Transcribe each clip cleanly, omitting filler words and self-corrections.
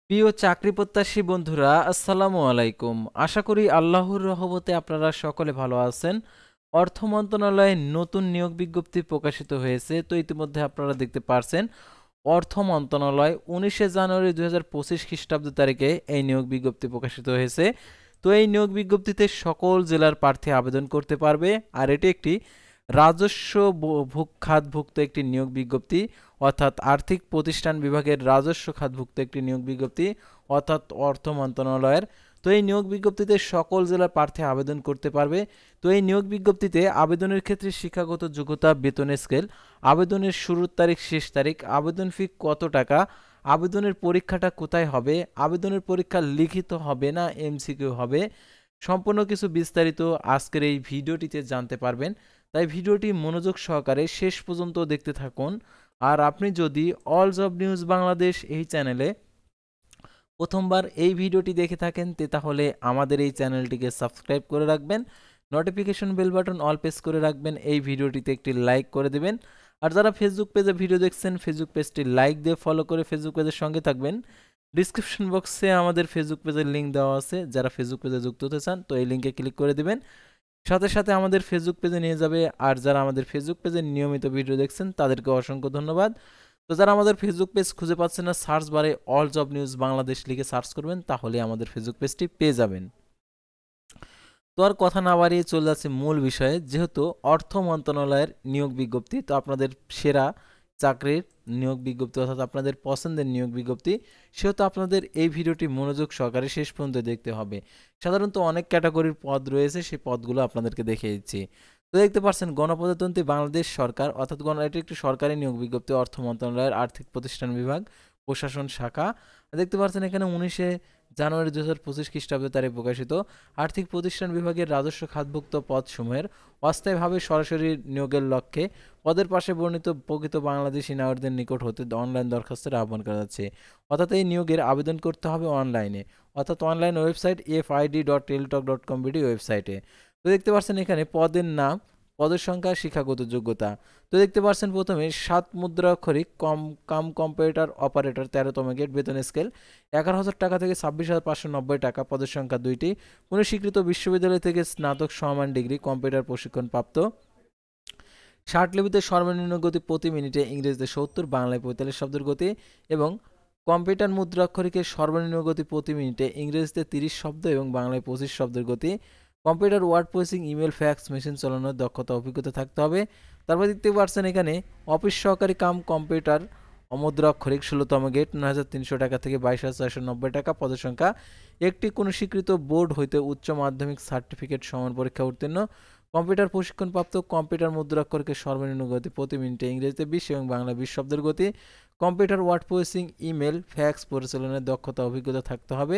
প্রিয় চাকরি প্রত্যাশী বন্ধুরা, আসসালামু আলাইকুম। আশা করি আল্লাহর রহমতে আপনারা সকলে ভালো আছেন। অর্থ মন্ত্রণালয়ে নতুন নিয়োগ বিজ্ঞপ্তি প্রকাশিত হয়েছে। তো ইতিমধ্যে আপনারা দেখতে পারছেন, অর্থ মন্ত্রণালয় 19শে জানুয়ারি 2025 খ্রিস্টাব্দ তারিখে এই নিয়োগ বিজ্ঞপ্তি প্রকাশিত হয়েছে। তো এই নিয়োগ বিজ্ঞপ্তিতে সকল জেলার প্রার্থী আবেদন করতে পারবে। আর এটি একটি রাজস্ব খাতভুক্ত একটি নিয়োগ বিজ্ঞপ্তি, অর্থাৎ আর্থিক প্রতিষ্ঠান বিভাগের রাজস্ব খাতভুক্ত একটি নিয়োগ বিজ্ঞপ্তি, অর্থাৎ অর্থ মন্ত্রণালয়ের। তো এই নিয়োগ বিজ্ঞপ্তিতে সকল জেলার প্রার্থী আবেদন করতে পারবে। তো এই নিয়োগ বিজ্ঞপ্তিতে আবেদনের ক্ষেত্রে শিক্ষাগত যোগ্যতা, বেতন স্কেল, আবেদনের শুরুর তারিখ, শেষ তারিখ, আবেদন ফি কত টাকা, আবেদনের পরীক্ষাটা কোথায় হবে, আবেদনের পরীক্ষা লিখিত হবে না এমসিকিউ হবে, সম্পূর্ণ কিছু বিস্তারিত আজকের এই ভিডিওটিতে জানতে পারবেন। তাই ভিডিওটি মনোযোগ সহকারে শেষ পর্যন্ত দেখতে থাকুন। আর আপনি যদি অল জব নিউজ বাংলাদেশ এই চ্যানেলে প্রথমবার এই ভিডিওটি দেখে থাকেন, তাহলে আমাদের এই চ্যানেলটিকে সাবস্ক্রাইব করে রাখবেন, notification bell button all press করে রাখবেন, এই ভিডিওটিতে একটি লাইক করে দেবেন। আর যারা ফেসবুক পেজে ভিডিও দেখছেন, ফেসবুক পেজটি লাইক দিয়ে ফলো করে ফেসবুক পেজের সঙ্গে থাকবেন। ডিসক্রিপশন বক্সে আমাদের ফেসবুক পেজের লিঙ্ক দেওয়া আছে, যারা ফেসবুক পেজে যুক্ত হতে চান তো এই লিঙ্কে ক্লিক করে দিবেন, সাথে সাথে আমাদের ফেসবুক পেজে নিয়ে যাবে। আর যারা আমাদের ফেসবুক পেজে নিয়মিত ভিডিও দেখছেন তাদেরকে অসংখ্য ধন্যবাদ। তো যারা আমাদের ফেসবুক পেজ খুঁজে পাচ্ছেন না, সার্চ বারে অল জব নিউজ বাংলাদেশ লিখে সার্চ করবেন, তাহলে আমাদের ফেসবুক পেজটি পেয়ে যাবেন। তো আর কথা না বাড়িয়ে চলে যাচ্ছে মূল বিষয়ে। যেহেতু অর্থ মন্ত্রণালয়ের নিয়োগ বিজ্ঞপ্তি, তো আপনাদের সেরা চাকরির নিয়োগ বিজ্ঞপ্তি, অর্থাৎ আপনাদের পছন্দের নিয়োগ বিজ্ঞপ্তি, সেহেতু আপনাদের এই ভিডিওটি মনোযোগ সহকারে শেষ পর্যন্ত দেখতে হবে। সাধারণত অনেক ক্যাটাগরির পদ রয়েছে, সেই পদগুলো আপনাদেরকে দেখিয়ে দিচ্ছি। তো দেখতে পাচ্ছেন, গণপ্রজাতন্ত্রী বাংলাদেশ সরকার, অর্থাৎ এটি একটি সরকারি নিয়োগ বিজ্ঞপ্তি, অর্থ মন্ত্রণালয়ের আর্থিক প্রতিষ্ঠান বিভাগ, প্রশাসন শাখা। দেখতে পাচ্ছেন এখানে 19শে জানুয়ারি 2025 খ্রিস্টাব্দ তারিখে প্রকাশিত আর্থিক প্রতিষ্ঠান বিভাগের রাজস্ব খাতভুক্ত পদসমূহের অস্থায়ীভাবে সরাসরি নিয়োগের লক্ষ্যে পদের পাশে বর্ণিত প্রকৃত বাংলাদেশি নাগরিকদের নিকট হতে অনলাইন দরখাস্তের আহ্বান করা যাচ্ছে। অর্থাৎ এই নিয়োগের আবেদন করতে হবে অনলাইনে, অর্থাৎ অনলাইন ওয়েবসাইট fid.teletalk.com ওয়েবসাইটে। তো দেখতে পাচ্ছেন এখানে পদের নাম, পদের সংখ্যা, শিক্ষাগত যোগ্যতা। তো দেখতে পাচ্ছেন প্রথমে 7 মুদ্রাক্ষরিক কম্পিউটার অপারেটর 13তম গেট, বেতন স্কেল 11,000 টাকা থেকে 26,590 টাকা, পদের সংখ্যা 2টি, কোনো স্বীকৃত বিশ্ববিদ্যালয় থেকে স্নাতক সমমান ডিগ্রি কম্পিউটার প্রশিক্ষণ প্রাপ্ত, লিপিতে সর্বনিম্ন গতি প্রতি মিনিটে ইংরেজিতে 70, বাংলায় 45 শব্দের গতি, এবং কম্পিউটার মুদ্রাক্ষরিকের সর্বনিম্ন গতি প্রতি মিনিটে ইংরেজিতে 30 শব্দ এবং বাংলায় 25 শব্দের গতি, computer word processing, email, fax machine চালানোর দক্ষতা অভিজ্ঞতা থাকতে হবে। তারপর দেখতে পাচ্ছেন এখানে অফিস সহকারী কম্পিউটার অমুদ্রাক্ষরিক 16তম গেট, 9,300 টাকা থেকে 22,490 টাকা, পদের সংখ্যা একটি, কোনো স্বীকৃত বোর্ড হইতে উচ্চ মাধ্যমিক সার্টিফিকেট সমান পরীক্ষা উত্তীর্ণ, কম্পিউটার প্রশিক্ষণপ্রাপ্ত, কম্পিউটার মুদ্রাক্ষরিকের সর্বনিম্ন গতি প্রতি মিনিটে ইংরেজিতে 20 এবং বাংলা 20 শব্দের গতি, computer word processing, email, fax পরিচালনার দক্ষতা অভিজ্ঞতা থাকতে হবে।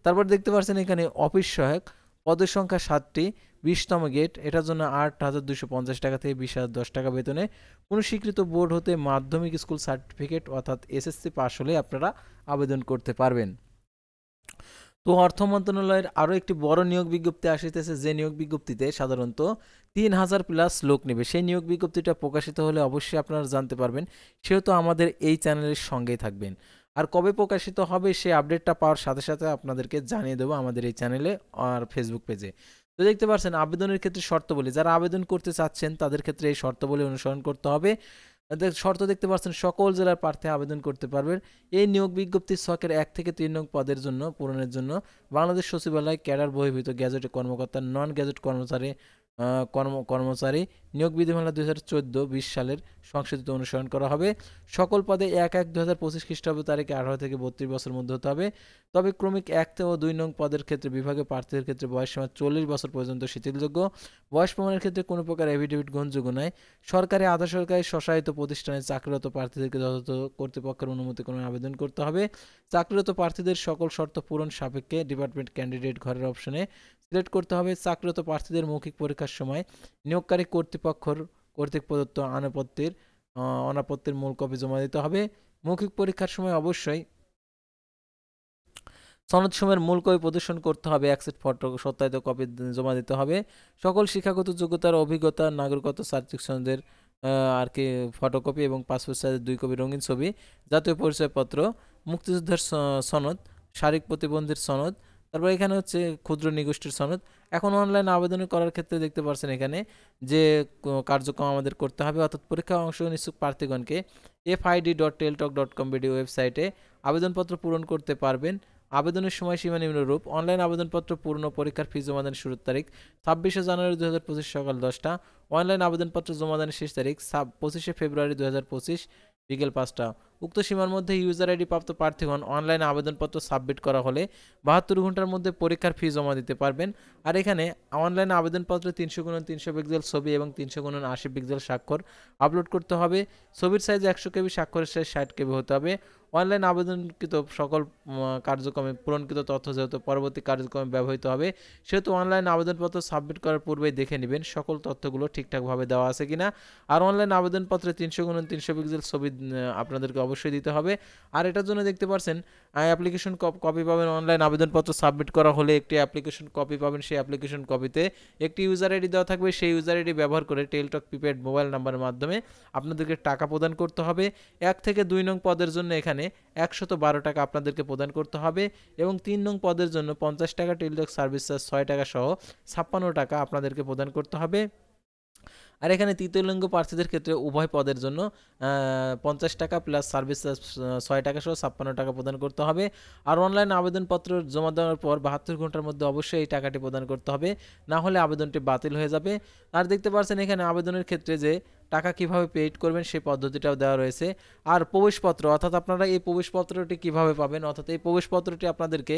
তারপর দেখতে পাচ্ছেন এখানে অফিস সহায়ক, পদের সংখ্যা 7টি, 20তম গেট, এটার জন্য 8,250 টাকা থেকে 20,010 টাকা বেতনে, কোনো স্বীকৃত বোর্ড হতে মাধ্যমিক স্কুল সার্টিফিকেট অর্থাৎ এসএসসি পাস হলে আপনারা আবেদন করতে পারবেন। তো অর্থ মন্ত্রণালয়ের আরও একটি বড় নিয়োগ বিজ্ঞপ্তি আসিতেছে, যে নিয়োগ বিজ্ঞপ্তিতে সাধারণত 3,000 প্লাস লোক নেবে। সেই নিয়োগ বিজ্ঞপ্তিটা প্রকাশিত হলে অবশ্যই আপনারা জানতে পারবেন, সেহেতু আমাদের এই চ্যানেলের সঙ্গেই থাকবেন। আর কবে প্রকাশিত হবে সেই আপডেটটা পাওয়ার সাথে সাথে আপনাদেরকে জানিয়ে দেবো আমাদের এই চ্যানেলে আর ফেসবুক পেজে। তো দেখতে পাচ্ছেন আবেদনের ক্ষেত্রে শর্তাবলী, যারা আবেদন করতে চাচ্ছেন তাদের ক্ষেত্রে এই শর্তাবলী অনুসরণ করতে হবে। শর্ত দেখতে পাচ্ছেন, সকল জেলার প্রার্থী আবেদন করতে পারবেন। এই নিয়োগ বিজ্ঞপ্তি ছকের 1 থেকে 3 নং পদের জন্য পূরণের জন্য বাংলাদেশ সচিবালয় ক্যাডার বহির্ভূত গ্যাজেট কর্মকর্তা, নন গ্যাজেট কর্মচারী নিয়োগ বিধিমালা 2014-20 সালের সংশোধিত অনুসরণ করা হবে। সকল পদে 1/1/2025 খ্রিস্টাব্দ তারিখে 18 থেকে 32 বছর মধ্যে হতে হবে। তবে ক্রমিক 1 ও 2 নং পদের ক্ষেত্রে বিভাগে প্রার্থীদের ক্ষেত্রে বয়সসীমা 40 বছর পর্যন্ত শিথিলযোগ্য। বয়স প্রমাণের ক্ষেত্রে কোনো প্রকার এফিডেভিট গ্রহণযোগ্য নয়। সরকারি, আধা সরকারি, স্বশাসিত প্রতিষ্ঠানে চাকরিরত প্রার্থীদেরকে যথাযথ কর্তৃপক্ষের অনুমতি ক্রমে আবেদন করতে হবে। চাকরিরত প্রার্থীদের সকল শর্ত পূরণ সাপেক্ষে ডিপার্টমেন্ট ক্যান্ডিডেট ঘরের অপশনে সিলেক্ট করতে হবে। চাকরিরত প্রার্থীদের মৌখিক পরীক্ষার সময় নিয়োগকারী কর্তৃক প্রদত্ত অনাপত্তির মূল কপি জমা দিতে হবে। মৌখিক পরীক্ষার সময় অবশ্যই সনদ সময়ের মূল কপি প্রদর্শন করতে হবে, অ্যাকসেপ্ট ফটো সত্যায়িত কপি জমা দিতে হবে। সকল শিক্ষাগত যোগ্যতার অভিজ্ঞতা, নাগরিকত্ব সার্টিফিকেট সনদের আর কি ফটোকপি এবং পাসপোর্ট সাইজের 2 কপি রঙিন ছবি, জাতীয় পরিচয়পত্র, মুক্তিযোদ্ধার সনদ, শারীরিক প্রতিবন্ধীর সনদ, তারপর এখানে হচ্ছে ক্ষুদ্র নিগোষ্ঠীর সনদ। এখন অনলাইন আবেদন করার ক্ষেত্রে দেখতে পাচ্ছেন এখানে যে কার্যক্রম আমাদের করতে হবে, অর্থাৎ পরীক্ষায় অংশগ্রহণ ইচ্ছুক প্রার্থীগণকে fid.teltalk.com ভিডিও ওয়েবসাইটে আবেদনপত্র পূরণ করতে পারবেন। আবেদনের সময়সীমা নিম্নরূপ: অনলাইন আবেদনপত্র পূর্ণ, পরীক্ষার ফি জমাদানের শুরুর তারিখ 26শে জানুয়ারি 2025 সকাল 10টা। অনলাইন আবেদনপত্র জমাদানের শেষ তারিখ 25শে ফেব্রুয়ারি 2025 বিকেল 5টা। উক্ত সীমার মধ্যে ইউজার আইডি প্রাপ্ত প্রার্থীগণ অনলাইন আবেদনপত্র সাবমিট করা হলে 72 ঘন্টার মধ্যে পরীক্ষার ফি জমা দিতে পারবেন। আর এখানে অনলাইন আবেদনপত্রে 300x300 পিক্সেল ছবি এবং 300x80 পিক্সেল স্বাক্ষর আপলোড করতে হবে। ছবির সাইজ 100 কেবি, স্বাক্ষরের সাইজ 60 কেবি হতে হবে। অনলাইন আবেদনকৃত সকল কার্যক্রমে পূরণকৃত তথ্য যেহেতু পরবর্তী কার্যক্রমে ব্যবহৃত হবে, সেহেতু অনলাইন আবেদনপত্র সাবমিট করার পূর্বেই দেখে নেবেন সকল তথ্যগুলো ঠিকঠাকভাবে দেওয়া আছে কিনা। আর অনলাইন আবেদনপত্রে 300x300 পিক্সেল ছবি আপনাদেরকে অবশ্যই দিতে হবে। আর এটার জন্য দেখতে পাচ্ছেন অ্যাপ্লিকেশন কপি পাবেন। অনলাইন আবেদনপত্র সাবমিট করা হলে একটি অ্যাপ্লিকেশন কপি পাবেন। সেই অ্যাপ্লিকেশন কপিতে একটি ইউজার আইডি দেওয়া থাকবে। সেই ইউজার আইডি ব্যবহার করে টেলটক প্রিপেড মোবাইল নাম্বারের মাধ্যমে আপনাদেরকে টাকা প্রদান করতে হবে। 1 থেকে 2 নং পদের জন্য এখানে 112 টাকা আপনাদেরকে প্রদান করতে হবে এবং 3 নং পদের জন্য 50 টাকা টেলটক সার্ভিস চার্জ 6 টাকা সহ 56 টাকা আপনাদেরকে প্রদান করতে হবে। আর এখানে তৃতীয় লিঙ্গ প্রার্থীদের ক্ষেত্রে উভয় পদের জন্য 50 টাকা প্লাস সার্ভিস চার্জ 6 টাকা সহ 56 টাকা প্রদান করতে হবে। আর অনলাইন আবেদনপত্র জমা দেওয়ার পর 72 ঘন্টার মধ্যে অবশ্যই এই টাকাটি প্রদান করতে হবে, না হলে আবেদনটি বাতিল হয়ে যাবে। আর দেখতে পাচ্ছেন এখানে আবেদনের ক্ষেত্রে যে টাকা কিভাবে পেইড করবেন সেই পদ্ধতিটাও দেওয়া রয়েছে। আর প্রবেশপত্র, অর্থাৎ আপনারা এই প্রবেশপত্রটি কিভাবে পাবেন, অর্থাৎ এই প্রবেশপত্রটি আপনাদেরকে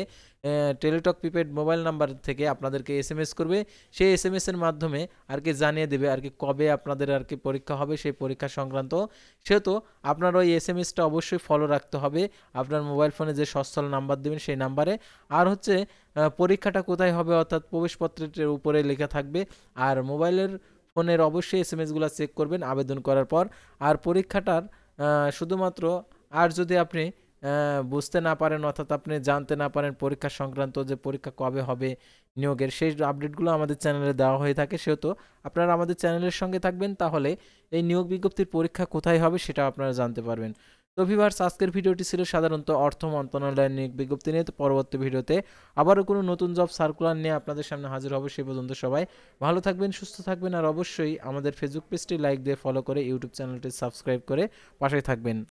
টেলিটক প্রিপেড মোবাইল নাম্বার থেকে আপনাদেরকে এসএমএস করবে। সেই এসএমএস এর মাধ্যমে আর কি জানিয়ে দেবে আর কি কবে আপনাদের আর কি পরীক্ষা হবে, সেই পরীক্ষা সংক্রান্ত। সেহেতু আপনার ওই এসএমএসটা অবশ্যই ফলো রাখতে হবে আপনার মোবাইল ফোনে যে সচ্ছল নাম্বার দেবেন সেই নাম্বারে। আর হচ্ছে পরীক্ষাটা কোথায় হবে, অর্থাৎ প্রবেশপত্রের উপরে লেখা থাকবে। আর মোবাইলের ফোনের অবশ্যই এসএমএসগুলো চেক করবেন আবেদন করার পর। আর পরীক্ষাটার শুধুমাত্র, আর যদি আপনি বুঝতে না পারেন, অর্থাৎ আপনি জানতে না পারেন পরীক্ষা সংক্রান্ত যে পরীক্ষা কবে হবে নিয়োগের, সেই আপডেটগুলো আমাদের চ্যানেলে দেওয়া হয়ে থাকে। সেহেতু আপনারা আমাদের চ্যানেলের সঙ্গে থাকবেন, তাহলে এই নিয়োগ বিজ্ঞপ্তির পরীক্ষা কোথায় হবে সেটা আপনারা জানতে পারবেন। তো ভিউয়ার্স, আজকের ভিডিওটি ছিল সাধারণত অর্থ মন্ত্রণালয়ের নিয়োগ বিজ্ঞপ্তি নিয়ে। তো পরবর্তী ভিডিওতে আবারও কোনো নতুন জব সার্কুলার নিয়ে আপনাদের সামনে হাজির হব। সেই পর্যন্ত সবাই ভালো থাকবেন, সুস্থ থাকবেন। আর অবশ্যই আমাদের ফেসবুক পেজটি লাইক দিয়ে ফলো করে ইউটিউব চ্যানেলটি সাবস্ক্রাইব করে পাশে থাকবেন।